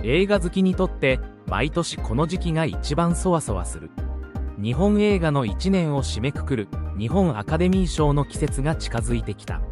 映画好きにとって毎年この時期が一番そわそわする。日本映画の1年を締めくくる日本アカデミー賞の季節が近づいてきた。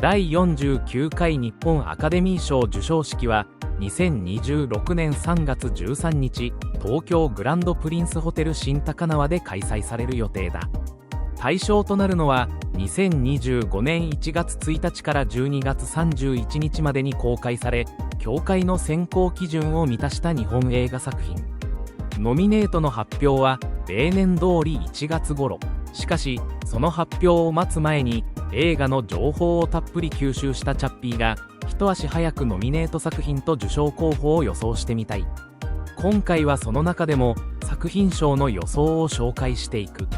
第49回日本アカデミー賞授賞式は2026年3月13日、東京グランドプリンスホテル新高輪で開催される予定だ。対象となるのは2025年1月1日から12月31日までに公開され、協会の選考基準を満たした日本映画作品。ノミネートの発表は例年通り1月頃。しかしその発表を待つ前に映画の情報をたっぷり吸収したチャッピーが一足早くノミネート作品と受賞候補を予想してみたい。今回はその中でも作品賞の予想を紹介していく。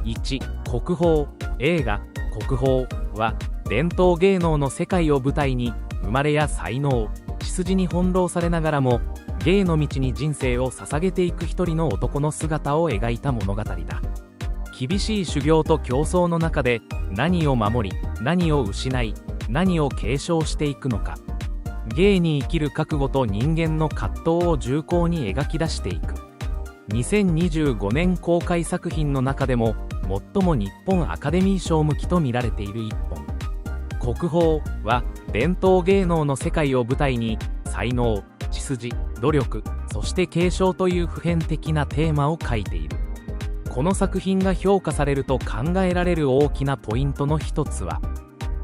1、国宝。映画国宝は伝統芸能の世界を舞台に生まれや才能、血筋に翻弄されながらも芸の道に人生を捧げていく一人の男の姿を描いた物語だ。厳しい修行と競争の中で何を守り、何を失い、何を継承していくのか。芸に生きる覚悟と人間の葛藤を重厚に描き出していく。2025年公開作品の中でも最も日本アカデミー賞向きと見られている一本。国宝は伝統芸能の世界を舞台に才能、血筋、努力、そして継承という普遍的なテーマを描いている。この作品が評価されると考えられる大きなポイントの一つは、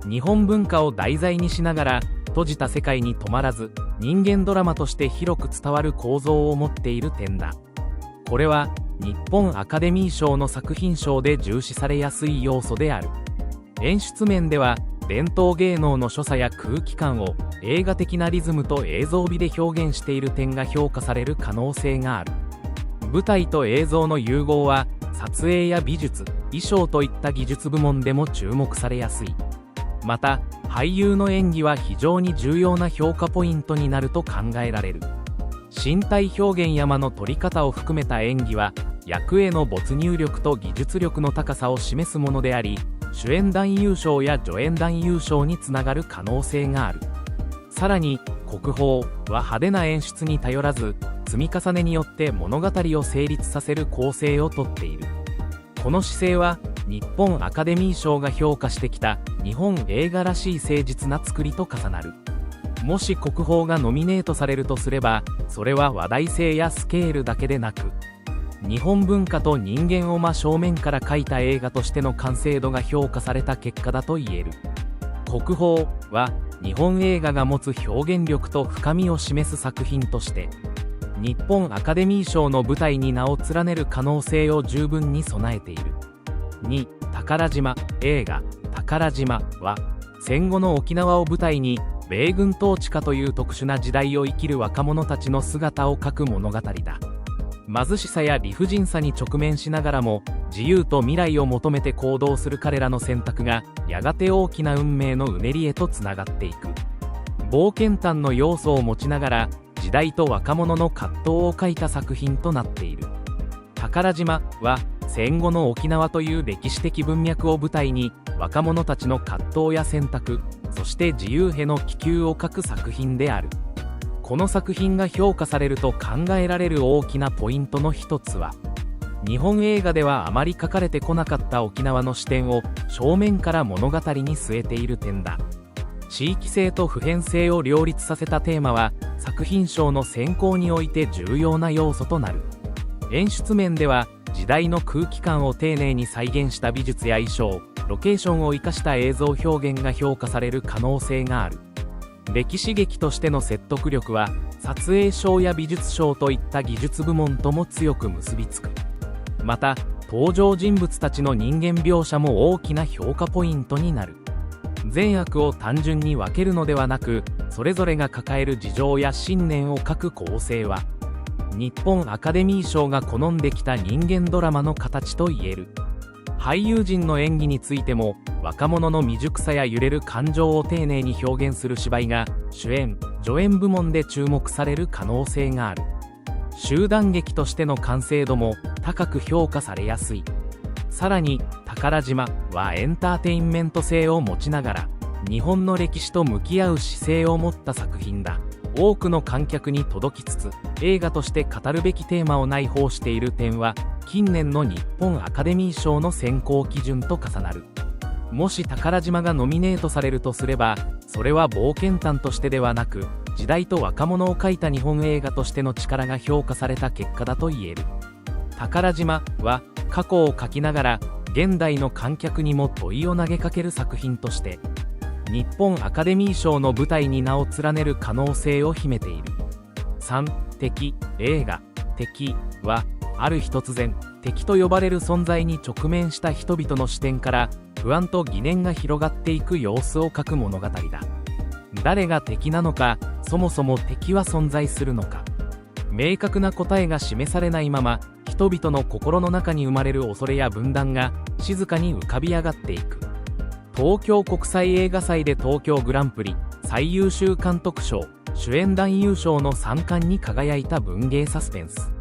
日本文化を題材にしながら閉じた世界に止まらず人間ドラマとして広く伝わる構造を持っている点だ。これは日本アカデミー賞の作品賞で重視されやすい要素である。演出面では伝統芸能の所作や空気感を映画的なリズムと映像美で表現している点が評価される可能性がある。舞台と映像の融合は撮影や美術、衣装といった技術部門でも注目されやすい。また俳優の演技は非常に重要な評価ポイントになると考えられる。身体表現や間の取り方を含めた演技は役への没入力と技術力の高さを示すものであり、主演男優賞や助演男優賞につながる可能性がある。さらに国宝は派手な演出に頼らず積み重ねによって物語を成立させる構成をとっている。この姿勢は日本アカデミー賞が評価してきた日本映画らしい誠実な作りと重なる。もし国宝がノミネートされるとすれば、それは話題性やスケールだけでなく、日本文化と人間を真正面から描いた映画としての完成度が評価された結果だと言える。国宝は日本映画が持つ表現力と深みを示す作品として日本アカデミー賞の舞台に名を連ねる可能性を十分に備えている。2、宝島。映画宝島は戦後の沖縄を舞台に米軍統治下という特殊な時代を生きる若者たちの姿を描く物語だ。貧しさや理不尽さに直面しながらも自由と未来を求めて行動する彼らの選択がやがて大きな運命のうねりへとつながっていく。冒険探の要素を持ちながら時代と若者の葛藤を描いた作品となっている。宝島は戦後の沖縄という歴史的文脈を舞台に若者たちの葛藤や選択、そして自由への希求を描く作品である。この作品が評価されると考えられる大きなポイントの一つは、日本映画ではあまり描かれてこなかった沖縄の視点を正面から物語に据えている点だ。地域性と普遍性を両立させたテーマは作品賞の選考において重要な要素となる。演出面では時代の空気感を丁寧に再現した美術や衣装、ロケーションを生かした映像表現が評価される可能性がある。歴史劇としての説得力は撮影賞や美術賞といった技術部門とも強く結びつく。また登場人物たちの人間描写も大きな評価ポイントになる。善悪を単純に分けるのではなく、それぞれが抱える事情や信念を描く構成は日本アカデミー賞が好んできた人間ドラマの形と言える。俳優陣の演技についても若者の未熟さや揺れる感情を丁寧に表現する芝居が主演・助演部門で注目される可能性がある。集団劇としての完成度も高く評価されやすい。さらに宝島はエンターテインメント性を持ちながら日本の歴史と向き合う姿勢を持った作品だ。多くの観客に届きつつ、映画として語るべきテーマを内包している点は、近年の日本アカデミー賞の選考基準と重なる。もし宝島がノミネートされるとすれば、それは冒険譚としてではなく、時代と若者を描いた日本映画としての力が評価された結果だと言える。宝島は、過去を描きながら、現代の観客にも問いを投げかける作品として、日本アカデミー賞の舞台に名を連ねる可能性を秘めている。3、敵。映画敵は、ある日突然、敵と呼ばれる存在に直面した人々の視点から不安と疑念が広がっていく様子を描く物語だ。誰が敵なのか、そもそも敵は存在するのか、明確な答えが示されないまま、人々の心の中に生まれる恐れや分断が静かに浮かび上がっていく。東京国際映画祭で東京グランプリ最優秀監督賞、主演男優賞の3冠に輝いた文芸サスペンス。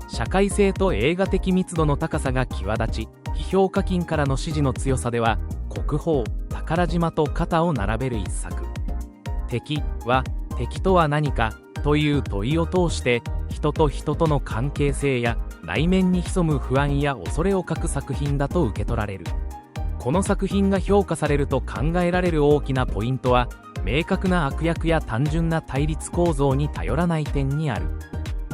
社会性と映画的密度の高さが際立ち、批評家金からの支持の強さでは、国宝宝島と肩を並べる一作。敵は、敵とは何かという問いを通して、人と人との関係性や内面に潜む不安や恐れを描く作品だと受け取られる。この作品が評価されると考えられる大きなポイントは、明確な悪役や単純な対立構造に頼らない点にある。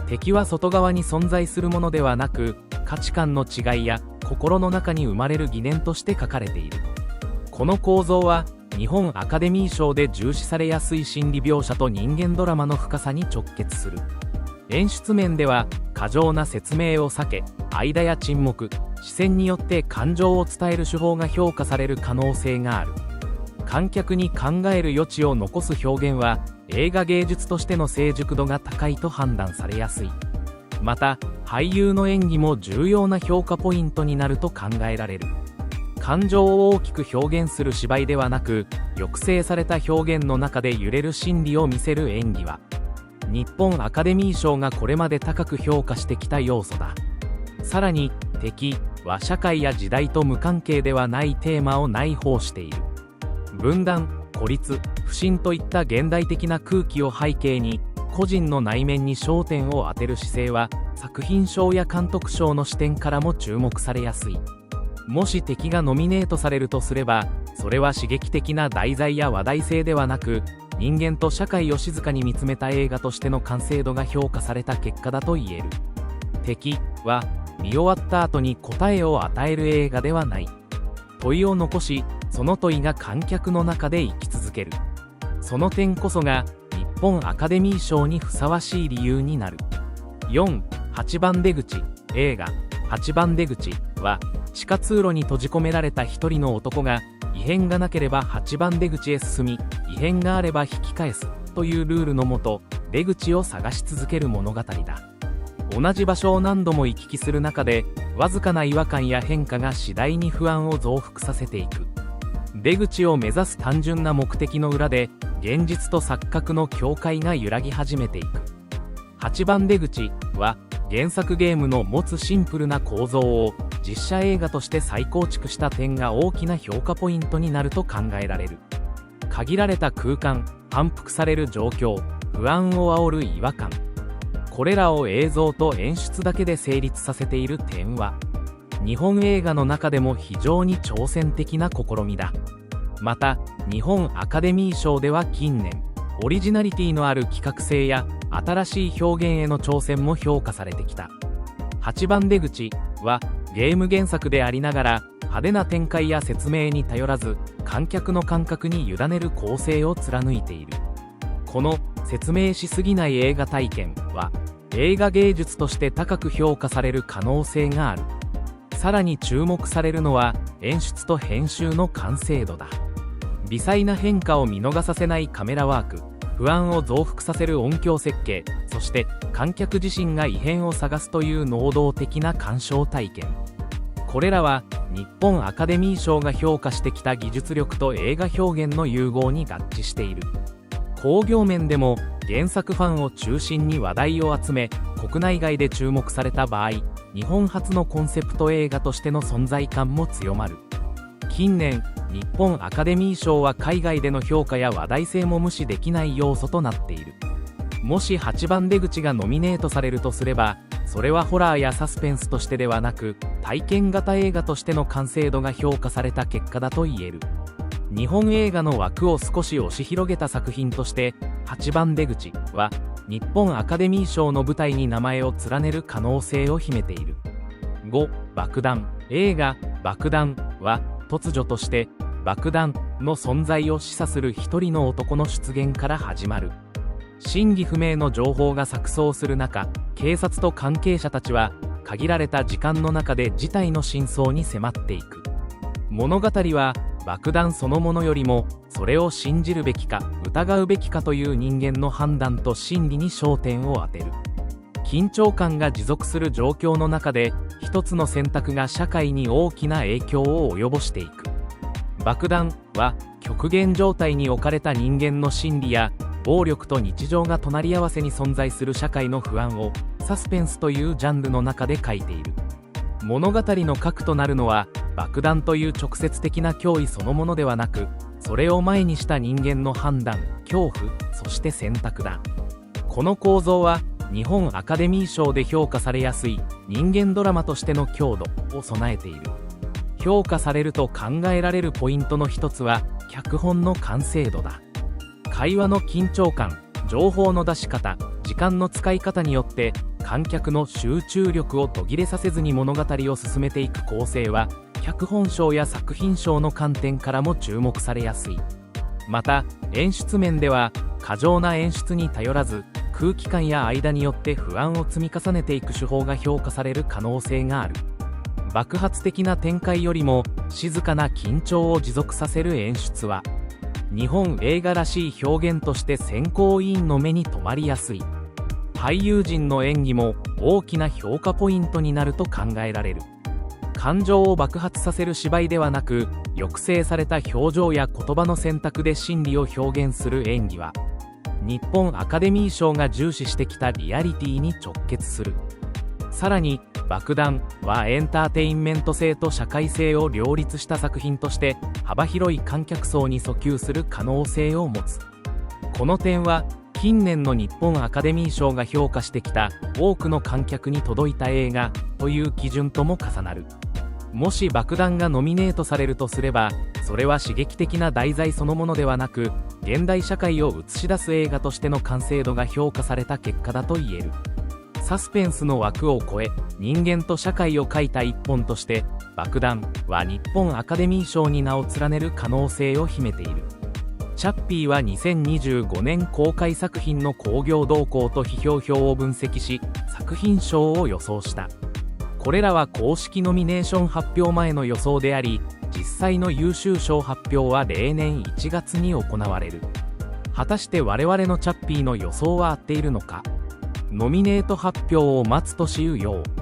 敵は外側に存在するものではなく、価値観の違いや心の中に生まれる疑念として書かれている。この構造は、日本アカデミー賞で重視されやすい心理描写と人間ドラマの深さに直結する。演出面では、過剰な説明を避け、間や沈黙、視線によって感情を伝える手法が評価される可能性がある。観客に考える余地を残す表現は、映画芸術としての成熟度が高いと判断されやすい。また、俳優の演技も重要な評価ポイントになると考えられる。感情を大きく表現する芝居ではなく、抑制された表現の中で揺れる心理を見せる演技は、日本アカデミー賞がこれまで高く評価してきた要素だ。さらに、敵は社会や時代と無関係ではないテーマを内包している。分断、孤立、不信といった現代的な空気を背景に、個人の内面に焦点を当てる姿勢は、作品賞や監督賞の視点からも注目されやすい。もし敵がノミネートされるとすれば、それは刺激的な題材や話題性ではなく、人間と社会を静かに見つめた映画としての完成度が評価された結果だと言える。敵は、見終わった後に答えを与える映画ではない。問いを残し、その問いが観客の中で生き続ける。その点こそが、日本アカデミー賞にふさわしい理由になる。4、8番出口。映画、8番出口は、地下通路に閉じ込められた一人の男が、異変がなければ8番出口へ進み、異変があれば引き返すというルールのもと、出口を探し続ける物語だ。同じ場所を何度も行き来する中で、わずかな違和感や変化が次第に不安を増幅させていく。出口を目指す単純な目的の裏で、現実と錯覚の境界が揺らぎ始めていく。8番出口は、原作ゲームの持つシンプルな構造を実写映画として再構築した点が大きな評価ポイントになると考えられる。限られた空間、反復される状況、不安を煽る違和感、これらを映像と演出だけで成立させている点は、日本映画の中でも非常に挑戦的な試みだ。また、日本アカデミー賞では近年、オリジナリティのある企画性や新しい表現への挑戦も評価されてきた。8番出口は、ゲーム原作でありながら、派手な展開や説明に頼らず、観客の感覚に委ねる構成を貫いている。この説明しすぎない映画体験は、映画芸術として高く評価される可能性がある。さらに注目されるのは、演出と編集の完成度だ。微細な変化を見逃させないカメラワーク、不安を増幅させる音響設計、そして観客自身が異変を探すという能動的な鑑賞体験。これらは日本アカデミー賞が評価してきた技術力と映画表現の融合に合致している。興行面でも原作ファンを中心に話題を集め、国内外で注目された場合、日本初のコンセプト映画としての存在感も強まる。近年、日本アカデミー賞は海外での評価や話題性も無視できない要素となっている。もし8番出口がノミネートされるとすれば、それはホラーやサスペンスとしてではなく、体験型映画としての完成度が評価された結果だと言える。日本映画の枠を少し押し広げた作品として、8番出口は日本アカデミー賞の舞台に名前を連ねる可能性を秘めている。5、爆弾。映画「爆弾」は突如として爆弾の存在を示唆する一人の男の出現から始まる。真偽不明の情報が錯綜する中、警察と関係者たちは限られた時間の中で事態の真相に迫っていく。物語は爆弾そのものよりも、それを信じるべきか疑うべきかという人間の判断と心理に焦点を当てる。緊張感が持続する状況の中で、一つの選択が社会に大きな影響を及ぼしていく。爆弾は極限状態に置かれた人間の心理や暴力と日常が隣り合わせに存在する社会の不安をサスペンスというジャンルの中で書いている。物語の核となるのは爆弾という直接的な脅威そのものではなく、それを前にした人間の判断、恐怖、そして選択だ。この構造は日本アカデミー賞で評価されやすい人間ドラマとしての強度を備えている。評価されると考えられるポイントの一つは脚本の完成度だ。会話の緊張感、情報の出し方、時間の使い方によって観客の集中力を途切れさせずに物語を進めていく構成は、脚本賞や作品賞の観点からも注目されやすい。また演出面では過剰な演出に頼らず、空気感や間によって不安を積み重ねていく手法が評価される可能性がある。爆発的な展開よりも静かな緊張を持続させる演出は、日本映画らしい表現として選考委員の目に留まりやすい。俳優陣の演技も大きな評価ポイントになると考えられる。感情を爆発させる芝居ではなく、抑制された表情や言葉の選択で心理を表現する演技は、日本アカデミー賞が重視してきたリアリティに直結する。さらに爆弾はエンターテインメント性と社会性を両立した作品として幅広い観客層に訴求する可能性を持つ。この点は近年の日本アカデミー賞が評価してきた多くの観客に届いた映画という基準とも重なる。もし爆弾がノミネートされるとすれば、それは刺激的な題材そのものではなく、現代社会を映し出す映画としての完成度が評価された結果だと言える。サスペンスの枠を超え、人間と社会を描いた一本として、爆弾は日本アカデミー賞に名を連ねる可能性を秘めている。チャッピーは2025年公開作品の興行動向と批評票を分析し、作品賞を予想した。これらは公式ノミネーション発表前の予想であり、実際の優秀賞発表は例年1月に行われる。果たして我々のチャッピーの予想は合っているのか。ノミネート発表を待つとしうよう。